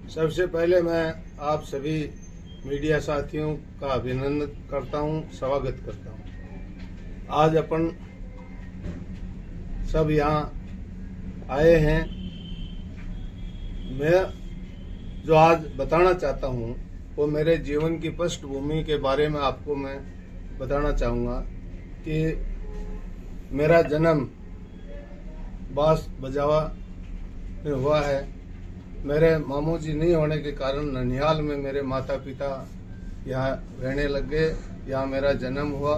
सबसे पहले मैं आप सभी मीडिया साथियों का अभिनंदन करता हूं, स्वागत करता हूं। आज अपन सब यहाँ आए हैं। मैं जो आज बताना चाहता हूं वो मेरे जीवन की पृष्ठभूमि के बारे में आपको मैं बताना चाहूँगा कि मेरा जन्म बास बजावा में हुआ है। मेरे मामू जी नहीं होने के कारण ननिहाल में मेरे माता पिता यहाँ रहने लग गए। यहाँ मेरा जन्म हुआ।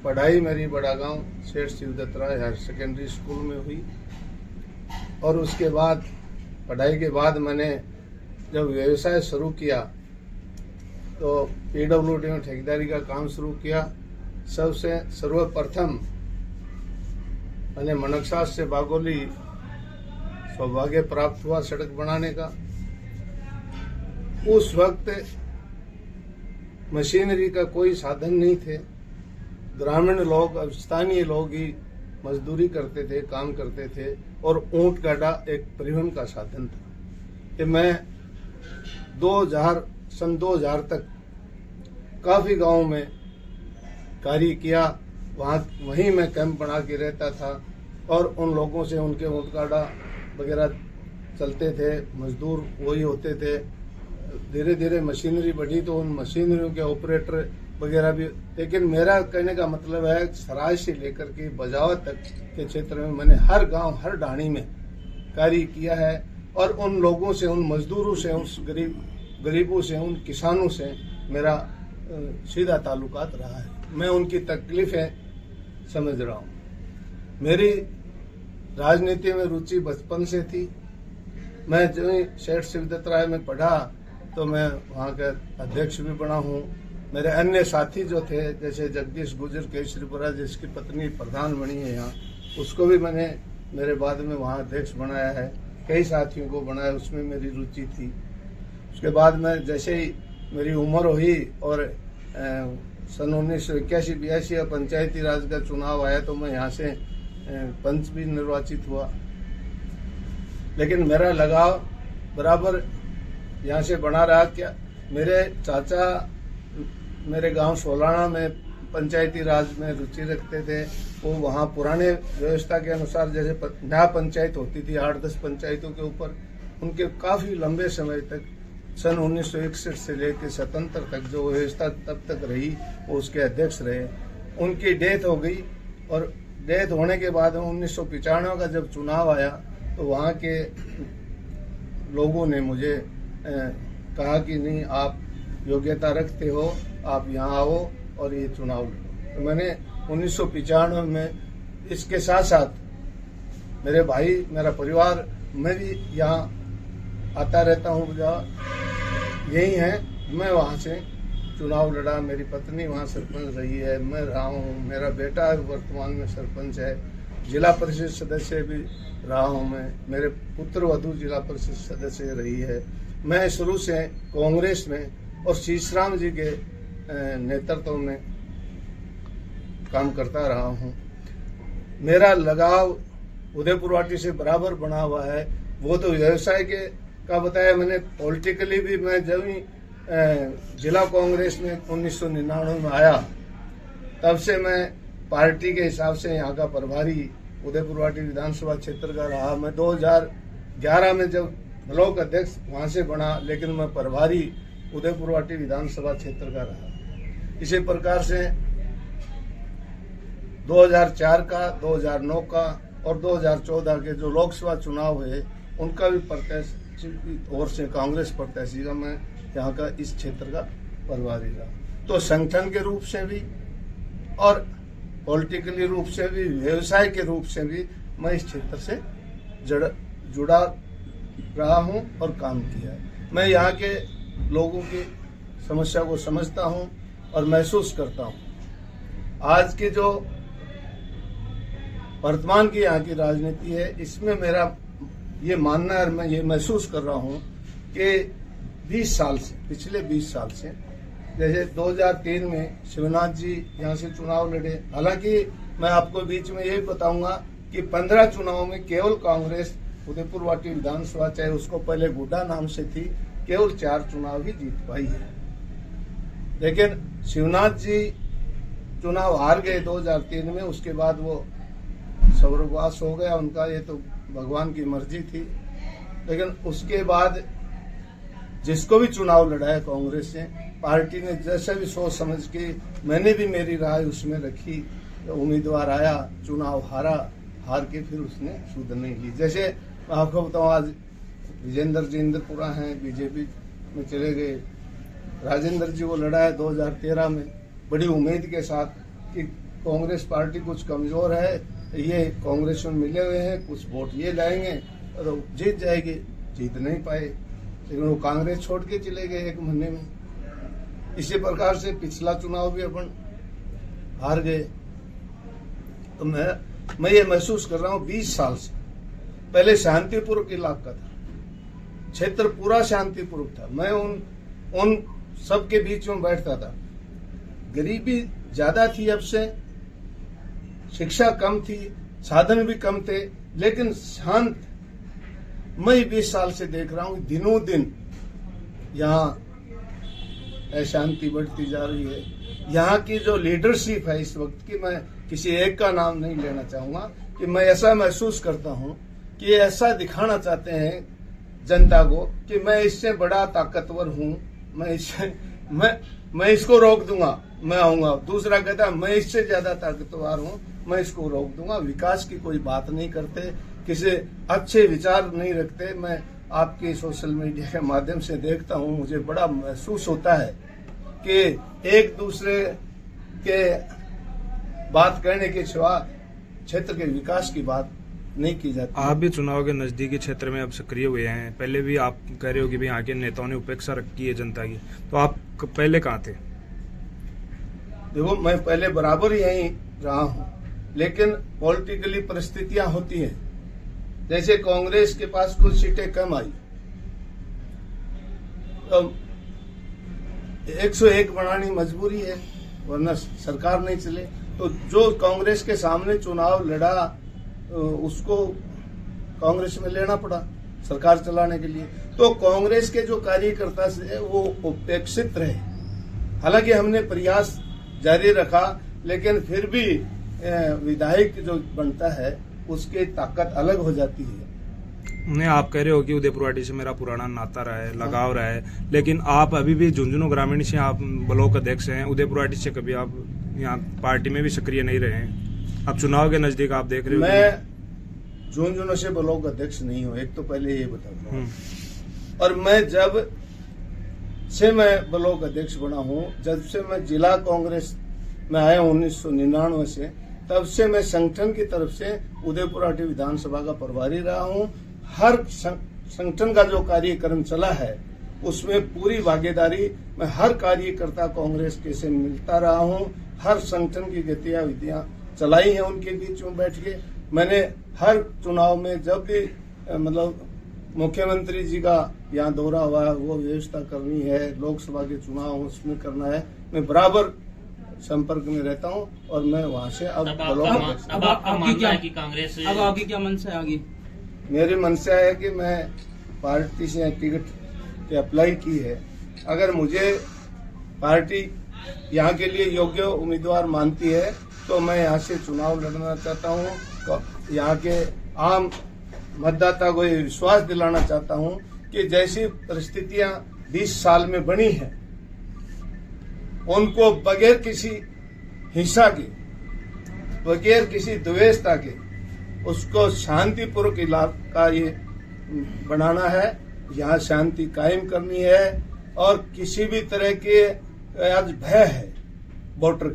पढ़ाई मेरी बड़ा गांव सेठ शिवदत्त राय हायर सेकेंडरी स्कूल में हुई और उसके बाद पढ़ाई के बाद मैंने जब व्यवसाय शुरू किया तो PWD में ठेकेदारी का काम शुरू किया। सबसे सर्वप्रथम मैंने मनकसा से बागोली सौभाग्य प्राप्त हुआ सड़क बनाने का। उस वक्त मशीनरी का कोई साधन नहीं थे। ग्रामीण लोग, स्थानीय लोग ही मजदूरी करते थे, काम करते थे और ऊंट गाड़ा एक परिवहन का साधन था। कि मैं सन 2000 तक काफी गांव में कार्य किया। वहीं मैं कैंप बना के रहता था और उन लोगों से उनके ऊंट गाड़ा वगैरह चलते थे, मजदूर वही होते थे। धीरे धीरे मशीनरी बढ़ी तो उन मशीनरियों के ऑपरेटर वगैरह भी। लेकिन मेरा कहने का मतलब है सराय से लेकर के बजावा तक के क्षेत्र में मैंने हर गांव, हर ढाणी में कार्य किया है और उन लोगों से, उन मजदूरों से, उन गरीबों से, उन किसानों से मेरा सीधा ताल्लुकात रहा है। मैं उनकी तकलीफें समझ रहा हूँ। मेरी राजनीति में रुचि बचपन से थी। मैं जो सेठ शिवदत्त राय में पढ़ा तो मैं वहाँ का अध्यक्ष भी बना हूँ। मेरे अन्य साथी जो थे जैसे जगदीश गुजर केसरीपुरा जिसकी पत्नी प्रधान बनी है यहाँ, उसको भी मैंने मेरे बाद में वहाँ अध्यक्ष बनाया है। कई साथियों को बनाया, उसमें मेरी रुचि थी। उसके बाद में जैसे ही मेरी उम्र हुई और सन 1981-82 या पंचायती राज का चुनाव आया तो मैं यहाँ से पंच भी निर्वाचित हुआ। लेकिन मेरा लगाव बराबर यहाँ से बना रहा। क्या मेरे चाचा मेरे गांव सोलाना में पंचायती राज में रुचि रखते थे। वो वहाँ पुराने व्यवस्था के अनुसार जैसे नया पंचायत होती थी 8-10 पंचायतों के ऊपर, उनके काफी लंबे समय तक सन 1961 से लेकर 77 तक जो व्यवस्था तब तक रही वो उसके अध्यक्ष रहे। उनकी डेथ हो गई और डेथ होने के बाद 1995 का जब चुनाव आया तो वहाँ के लोगों ने मुझे कहा कि नहीं, आप योग्यता रखते हो, आप यहाँ आओ और ये चुनाव लड़ो। तो मैंने 1995 में इसके साथ साथ मेरे भाई, मेरा परिवार, मैं भी यहाँ आता रहता हूँ, यही है। मैं वहाँ से चुनाव लड़ा। मेरी पत्नी वहाँ सरपंच रही है, मैं रहा हूँ। मेरा बेटा वर्तमान में सरपंच है। जिला परिषद सदस्य भी रहा हूँ मैं। मेरे पुत्र वधू जिला परिषद सदस्य रही है। मैं शुरू से कांग्रेस में और शीशराम जी के नेतृत्व में काम करता रहा हूँ। मेरा लगाव उदयपुरवाटी से बराबर बना हुआ है। वो तो व्यवसाय के का बताया मैंने। पॉलिटिकली भी मैं जब ही जिला कांग्रेस में 1999 में आया तब से मैं पार्टी के हिसाब से यहाँ का प्रभारी उदयपुरवाटी विधानसभा क्षेत्र का रहा। मैं 2011 में जब ब्लॉक अध्यक्ष वहाँ से बना, लेकिन मैं प्रभारी उदयपुरवाटी विधानसभा क्षेत्र का रहा। इसी प्रकार से 2004 का, 2009 का और 2014 के जो लोकसभा चुनाव हुए उनका भी प्रत्याशी ओर से कांग्रेस प्रत्याशी का मैं यहाँ का इस क्षेत्र का प्रभारी रहा। तो संगठन के रूप से भी और पॉलिटिकली रूप से भी, व्यवसाय के रूप से भी मैं इस क्षेत्र से जुड़ा रहा हूँ और काम किया है। मैं यहाँ के लोगों की समस्या को समझता हूँ और महसूस करता हूँ। आज की जो वर्तमान की यहाँ की राजनीति है, इसमें मेरा ये मानना है और मैं ये महसूस कर रहा हूँ कि 20 साल से, पिछले 20 साल से, जैसे 2003 में शिवनाथ जी यहाँ से चुनाव लड़े। हालांकि मैं आपको बीच में यही बताऊंगा कि 15 चुनावों में केवल कांग्रेस उदयपुरवाटी विधानसभा, चाहे उसको पहले गुड्डा नाम से थी, केवल 4 चुनाव ही जीत पाई है। लेकिन शिवनाथ जी चुनाव हार गए 2003 में, उसके बाद वो स्वर्गवास हो गया उनका, ये तो भगवान की मर्जी थी। लेकिन उसके बाद जिसको भी चुनाव लड़ाया कांग्रेस ने, पार्टी ने जैसा भी सोच समझ के, मैंने भी मेरी राय उसमें रखी, तो उम्मीदवार आया, चुनाव हारा, हार के फिर उसने सुध नहीं ली। जैसे मैं आपको बताऊं, आज विजेंद्र जी इंद्रपुरा हैं, बीजेपी में चले गए। राजेंद्र जी वो लड़ा है 2013 में बड़ी उम्मीद के साथ कि कांग्रेस पार्टी कुछ कमजोर है, ये कांग्रेस में मिले हुए हैं, कुछ वोट ये लाएंगे और जीत जाएगी। जीत नहीं पाए, लेकिन वो कांग्रेस छोड़ के चले गए 1 महीने में। इसी प्रकार से पिछला चुनाव भी अपन हार गए। तो मैं ये महसूस कर रहा हूँ 20 साल से, पहले शांतिपूर्वक इलाका था, क्षेत्र पूरा शांतिपूर्वक था, मैं उन सबके बीच में बैठता था। गरीबी ज्यादा थी अब से, शिक्षा कम थी, साधन भी कम थे, लेकिन शांत। मैं 20 साल से देख रहा हूं दिनों दिन यहाँ अशांति बढ़ती जा रही है। यहाँ की जो लीडरशिप है इस वक्त की, मैं किसी एक का नाम नहीं लेना चाहूंगा, कि मैं ऐसा महसूस करता हूं कि ऐसा दिखाना चाहते हैं जनता को कि मैं इससे बड़ा ताकतवर हूं, मैं इसको रोक दूंगा, मैं आऊंगा। दूसरा कहता है मैं इससे ज्यादा ताकतवर हूं, मैं इसको रोक दूंगा। विकास की कोई बात नहीं करते, किसी अच्छे विचार नहीं रखते। मैं आपके सोशल मीडिया के माध्यम से देखता हूं, मुझे बड़ा महसूस होता है कि एक दूसरे के बात करने के सिवा क्षेत्र के विकास की बात नहीं की जाती। आप भी चुनाव के नजदीकी क्षेत्र में अब सक्रिय हुए हैं, पहले भी आप कह रहे हो कि भी यहाँ के नेताओं ने उपेक्षा रखी है जनता की, तो आप पहले कहाँ थे? देखो, मैं पहले बराबर यहीं रहा हूं, लेकिन पॉलिटिकली परिस्थितियां होती हैं। जैसे कांग्रेस के पास कुछ सीटें कम आई, तो 101 बनानी मजबूरी है, वरना सरकार नहीं चले। तो जो कांग्रेस के सामने चुनाव लड़ा, उसको कांग्रेस में लेना पड़ा सरकार चलाने के लिए। तो कांग्रेस के जो कार्यकर्ता थे वो उपेक्षित रहे। हालांकि हमने प्रयास जारी रखा, लेकिन फिर भी विधायक जो बनता है उसकी ताकत अलग हो जाती है। नहीं, आप कह रहे हो कि उदयपुर वाटी से मेरा पुराना नाता रहा है, लगाव रहा है, लेकिन आप अभी भी झुंझुनू ग्रामीण से आप ब्लॉक अध्यक्ष हैं, उदयपुर वाटी से कभी आप यहाँ पार्टी में भी सक्रिय नहीं रहे हैं। अब चुनाव के नजदीक आप देख रहे हो। मैं झुंझुनू से ब्लॉक अध्यक्ष नहीं हूँ, एक तो पहले ये बता दूं। और मैं जब से मैं ब्लॉक अध्यक्ष बना हूँ, जब से मैं जिला कांग्रेस में आया 1999 से, तब से मैं संगठन की तरफ से उदयपुर वाटी विधानसभा का प्रभारी रहा हूँ। हर संगठन का जो कार्यक्रम चला है उसमें पूरी भागीदारी, मैं हर कार्यकर्ता कांग्रेस के से मिलता रहा हूँ। हर संगठन की गतिविधियां चलाई हैं उनके बीच में बैठ के। मैंने हर चुनाव में जब भी मतलब मुख्यमंत्री जी का यहाँ दौरा हुआ है, वो व्यवस्था करनी है, लोकसभा के चुनाव उसमें करना है, मैं बराबर संपर्क में रहता हूँ। और मैं वहाँ से अब आपका मानना है कि कांग्रेस अब आगे क्या मंशा है? आगे मेरी मंशा है कि मैं पार्टी से टिकट की अप्लाई की है। अगर मुझे पार्टी यहाँ के लिए योग्य उम्मीदवार मानती है तो मैं यहाँ से चुनाव लड़ना चाहता हूँ। यहाँ के आम मतदाता को ये विश्वास दिलाना चाहता हूँ कि जैसी परिस्थितियां 20 साल में बनी हैं, उनको बगैर किसी हिंसा के, बगैर किसी द्वेषता के, उसको शांतिपूर्वक इलाका ये बनाना है। यहाँ शांति कायम करनी है और किसी भी तरह के आज भय है वोटर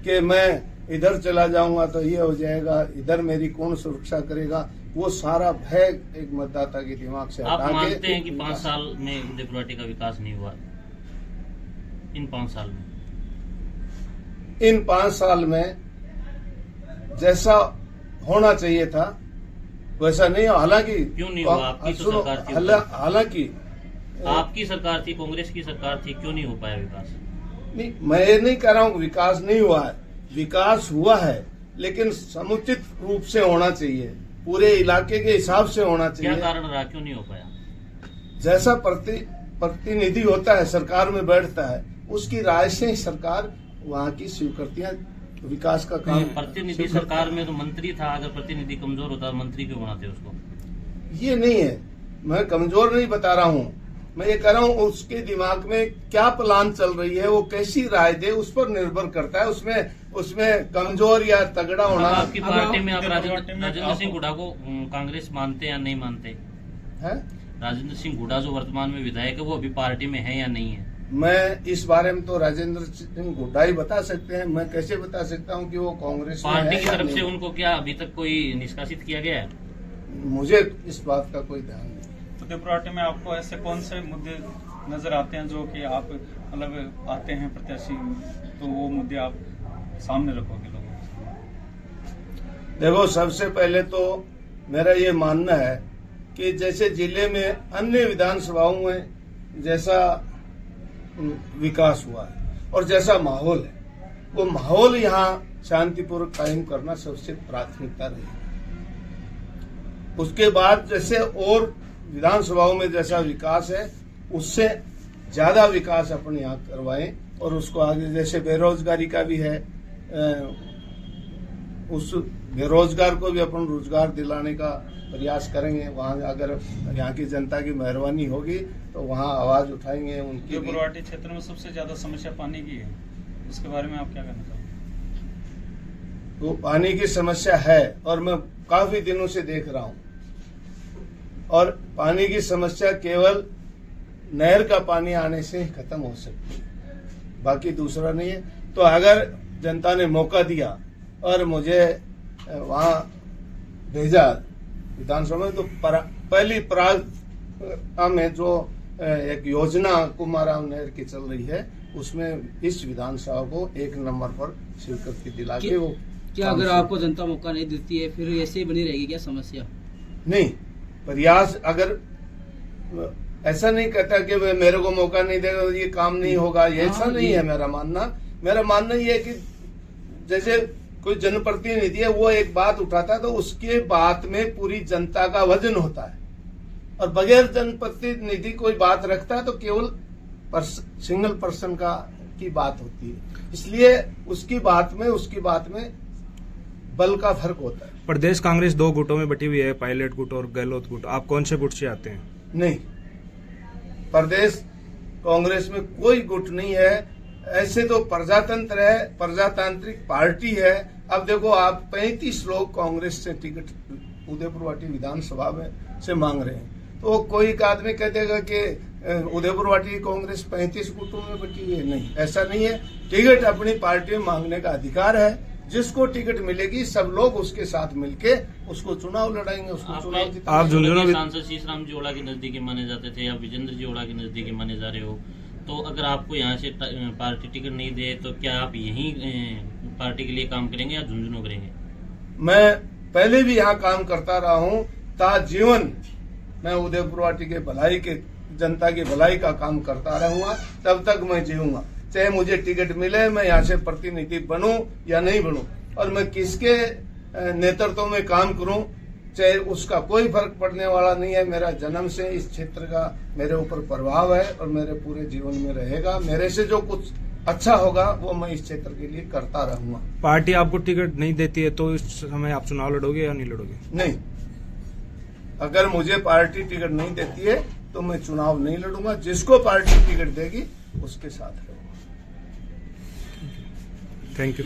के मैं इधर चला जाऊंगा तो ये हो जाएगा, इधर मेरी कौन सुरक्षा करेगा, वो सारा भय एक मतदाता के दिमाग से हटा के। आप मानते हैं कि 5 साल में उदयपुर वाटी का विकास नहीं हुआ? इन 5 साल में जैसा होना चाहिए था वैसा नहीं हो। हालांकि क्यों नहीं हुआ? आपकी तो सरकार थी, हालांकि आपकी सरकार थी, कांग्रेस की सरकार थी, क्यों नहीं हो पाया विकास? नहीं, मैं ये नहीं कह रहा हूँ विकास नहीं हुआ है, विकास हुआ है, लेकिन समुचित रूप से होना चाहिए, पूरे इलाके के हिसाब से होना चाहिए। क्या कारण रहा, क्यों नहीं हो पाया? जैसा प्रतिनिधि होता है, सरकार में बैठता है, उसकी राय से ही सरकार वहाँ की स्वीकृतियां, विकास का काम। प्रतिनिधि सरकार में तो मंत्री था, अगर प्रतिनिधि कमजोर होता मंत्री क्यों बनाते उसको? ये नहीं है, मैं कमजोर नहीं बता रहा हूँ, मैं ये कह रहा हूँ उसके दिमाग में क्या प्लान चल रही है, वो कैसी राय दे, उस पर निर्भर करता है। उसमें कमजोर या तगड़ा होना। आपकी पार्टी में आप राजेंद्र सिंह हुड्डा को कांग्रेस मानते या नहीं मानते है? राजेंद्र सिंह हुड्डा जो वर्तमान में विधायक है वो अभी पार्टी में है या नहीं है? मैं इस बारे में तो राजेंद्र सिंह हुड्डा ही बता सकते हैं, मैं कैसे बता सकता हूँ कि वो कांग्रेस में पार्टी है की या तरफ से नहीं। उनको क्या अभी तक कोई निष्कासित किया गया है? मुझे इस बात का कोई ध्यान नहीं। उदयपुर पार्टी में आपको ऐसे कौन से मुद्दे नजर आते हैं जो कि आप मतलब आते हैं प्रत्याशी, तो वो मुद्दे आप सामने रखोगे लोगों से? देखो, सबसे पहले तो मेरा ये मानना है कि जैसे जिले में अन्य विधानसभाओं में जैसा विकास हुआ है और जैसा माहौल है, वो माहौल यहाँ शांतिपूर्वक कायम करना सबसे प्राथमिकता रही। उसके बाद जैसे और विधानसभाओं में जैसा विकास है, उससे ज्यादा विकास अपन यहाँ करवाएं और उसको आगे, जैसे बेरोजगारी का भी है, उस बेरोजगार को भी अपन रोजगार दिलाने का प्रयास करेंगे। वहाँ अगर यहाँ की जनता की मेहरबानी होगी तो वहाँ आवाज उठाएंगे उनकी। उदयपुर क्षेत्र में सबसे ज्यादा समस्या पानी की है, उसके बारे में आप क्या कहना चाहोगे? तो पानी की समस्या है और मैं काफी दिनों से देख रहा हूँ, और पानी की समस्या केवल नहर का पानी आने से ही खत्म हो सकती है, बाकी दूसरा नहीं है। तो अगर जनता ने मौका दिया और मुझे वहां भेजा विधानसभा में, तो पहली प्राग में जो एक योजना कुमाराम नहर की चल रही है, उसमें इस विधानसभा को 1 नंबर पर स्वीकृति दिला के वो क्या अगर आपको जनता मौका नहीं देती है फिर ऐसे ही बनी रहेगी क्या समस्या? नहीं, प्रयास अगर ऐसा नहीं कहता कि मेरे को मौका नहीं देगा ये काम नहीं होगा, ये ऐसा नहीं है मेरा मानना। मेरा मानना ये है कि जैसे कोई जनप्रतिनिधि है, वो एक बात उठाता है तो उसके बात में पूरी जनता का वजन होता है, और बगैर जनप्रतिनिधि कोई बात रखता है तो केवल सिंगल पर्सन की बात होती है। इसलिए उसकी बात में बल का फर्क होता है। प्रदेश कांग्रेस 2 गुटों में बटी हुई है, पायलट गुट और गहलोत गुट। आप कौन से गुट से आते हैं? नहीं, प्रदेश कांग्रेस में कोई गुट नहीं है। ऐसे तो प्रजातंत्र है, प्रजातांत्रिक पार्टी है। अब देखो, आप 35 लोग कांग्रेस से टिकट उदयपुर वाटी विधानसभा में से मांग रहे हैं, तो कोई एक आदमी कह देगा कि उदयपुर वाटी कांग्रेस 35 गुटों में बटी हुई है। नहीं, ऐसा नहीं है। टिकट अपनी पार्टी में मांगने का अधिकार है। जिसको टिकट मिलेगी सब लोग उसके साथ मिलके उसको चुनाव लड़ाएंगे, उसको चुनाव जिताएंगे। आप झुंझुनू सांसद शीशराम जी ओड़ा के नजदीकी माने जाते थे, या विजेंद्र जी ओड़ा के नजदीकी माने जा रहे हो, तो अगर आपको यहाँ से पार्टी टिकट नहीं दे तो क्या आप यहीं पार्टी के लिए काम करेंगे या झुंझुनू करेंगे? मैं पहले भी यहाँ काम करता रहा हूँ, ताजीवन मैं उदयपुर वाटी के भलाई के जनता की भलाई का काम करता रहूंगा, तब तक मैं जीऊंगा। चाहे मुझे टिकट मिले, मैं यहाँ से प्रतिनिधि बनूं या नहीं बनूं, और मैं किसके नेतृत्व में काम करूं, चाहे उसका कोई फर्क पड़ने वाला नहीं है। मेरा जन्म से इस क्षेत्र का मेरे ऊपर प्रभाव है और मेरे पूरे जीवन में रहेगा। मेरे से जो कुछ अच्छा होगा वो मैं इस क्षेत्र के लिए करता रहूंगा। पार्टी आपको टिकट नहीं देती है तो इस समय आप चुनाव लड़ोगे या नहीं लड़ोगे? नहीं, अगर मुझे पार्टी टिकट नहीं देती है तो मैं चुनाव नहीं लड़ूंगा। जिसको पार्टी टिकट देगी उसके साथ रहूंगा। Thank you.